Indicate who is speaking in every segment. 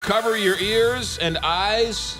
Speaker 1: cover your ears and eyes.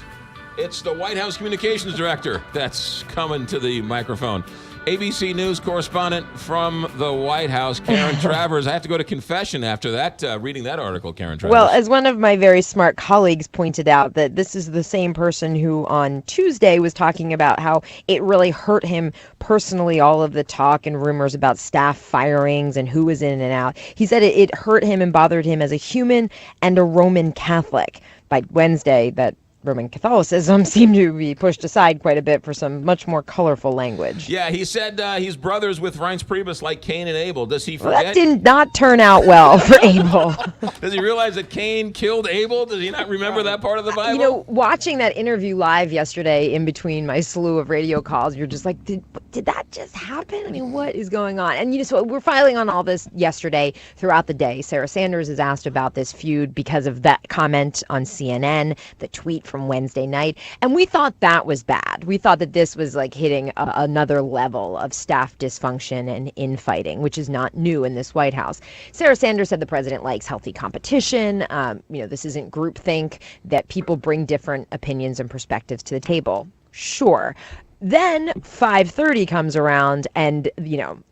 Speaker 1: It's the White House Communications Director that's coming to the microphone. ABC News correspondent from the White House, Karen Travers. I have to go to confession after that, reading that article, Karen Travers.
Speaker 2: Well, as one of my very smart colleagues pointed out, that this is the same person who on Tuesday was talking about how it really hurt him personally, all of the talk and rumors about staff firings and who was in and out. He said it hurt him and bothered him as a human and a Roman Catholic. By Wednesday, that Roman Catholicism seemed to be pushed aside quite a bit for some much more colorful language.
Speaker 1: Yeah, he said he's brothers with Reince Priebus like Cain and Abel. Does he forget?
Speaker 2: Well, that did not turn out well for Abel.
Speaker 1: Does he realize that Cain killed Abel? Does he not remember that part of the Bible?
Speaker 2: You know, watching that interview live yesterday in between my slew of radio calls, you're just like, did that just happen? I mean, what is going on? And so we're filing on all this yesterday throughout the day. Sarah Sanders is asked about this feud because of that comment on CNN, the tweet from Wednesday night. And we thought that was bad. We thought that this was like hitting another level of staff dysfunction and infighting, which is not new in this White House. Sarah Sanders said the president likes healthy competition. This isn't groupthink, that people bring different opinions and perspectives to the table. Sure. Then 5:30 comes around and,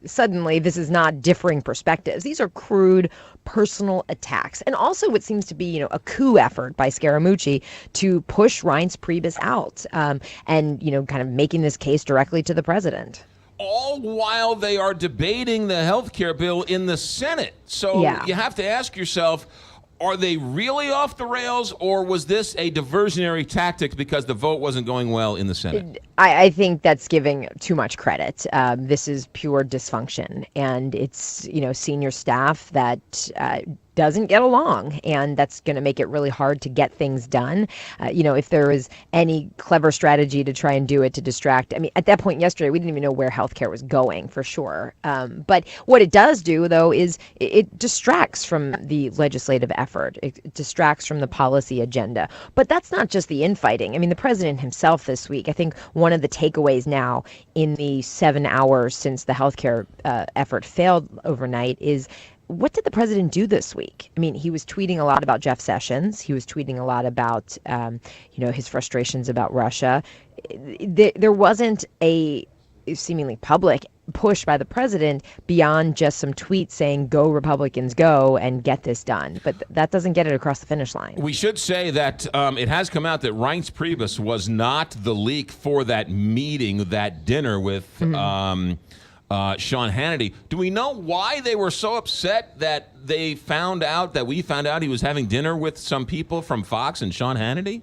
Speaker 2: suddenly this is not differing perspectives. These are crude personal attacks. And also what seems to be, a coup effort by Scaramucci to push Reince Priebus out and, kind of making this case directly to the president.
Speaker 1: All while they are debating the health care bill in the Senate. So You have to ask yourself, are they really off the rails, or was this a diversionary tactic because the vote wasn't going well in the Senate?
Speaker 2: I think that's giving too much credit. This is pure dysfunction, and it's, senior staff that doesn't get along, and that's going to make it really hard to get things done. If there was any clever strategy to try and do it to distract, at that point yesterday, we didn't even know where healthcare was going for sure. But what it does do, though, is it distracts from the legislative effort. It distracts from the policy agenda. But that's not just the infighting. The president himself this week, I think one of the takeaways now in the 7 hours since the healthcare effort failed overnight is, what did the president do this week? He was tweeting a lot about Jeff Sessions. He was tweeting a lot about, his frustrations about Russia. There wasn't a seemingly public push by the president beyond just some tweets saying, go Republicans, go, and get this done. But that doesn't get it across the finish line.
Speaker 1: We should say that it has come out that Reince Priebus was not the leak for that meeting, that dinner with Sean Hannity. Do we know why they were so upset that we found out he was having dinner with some people from Fox and Sean Hannity?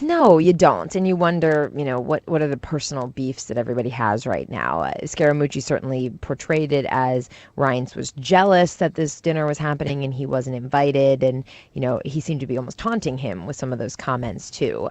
Speaker 2: No, you don't. And you wonder, what are the personal beefs that everybody has right now? Scaramucci certainly portrayed it as Reince was jealous that this dinner was happening and he wasn't invited. And, he seemed to be almost taunting him with some of those comments, too.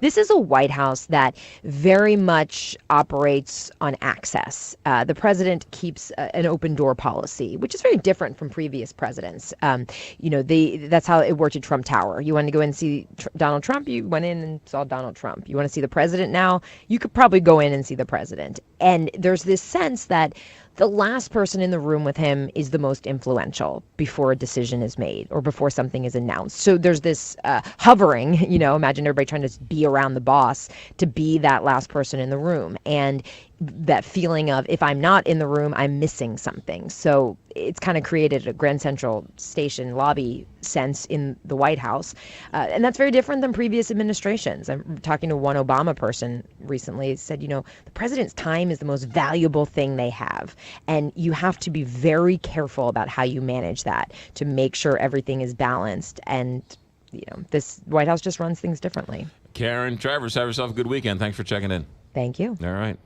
Speaker 2: This is a White House that very much operates on access. The president keeps an open door policy, which is very different from previous presidents. That's how it worked at Trump Tower. You wanted to go in and see Donald Trump, you went in and saw Donald Trump. You want to see the president now? You could probably go in and see the president. And there's this sense that the last person in the room with him is the most influential before a decision is made or before something is announced. So there's this hovering, imagine everybody trying to be around the boss to be that last person in the room. And that feeling of, if I'm not in the room, I'm missing something. So it's kind of created a Grand Central Station lobby sense in the White House. And that's very different than previous administrations. I'm talking to one Obama person recently, said, the president's time is the most valuable thing they have. And you have to be very careful about how you manage that to make sure everything is balanced. And, this White House just runs things differently.
Speaker 1: Karen Travers, have yourself a good weekend. Thanks for checking in.
Speaker 2: Thank you.
Speaker 1: All right.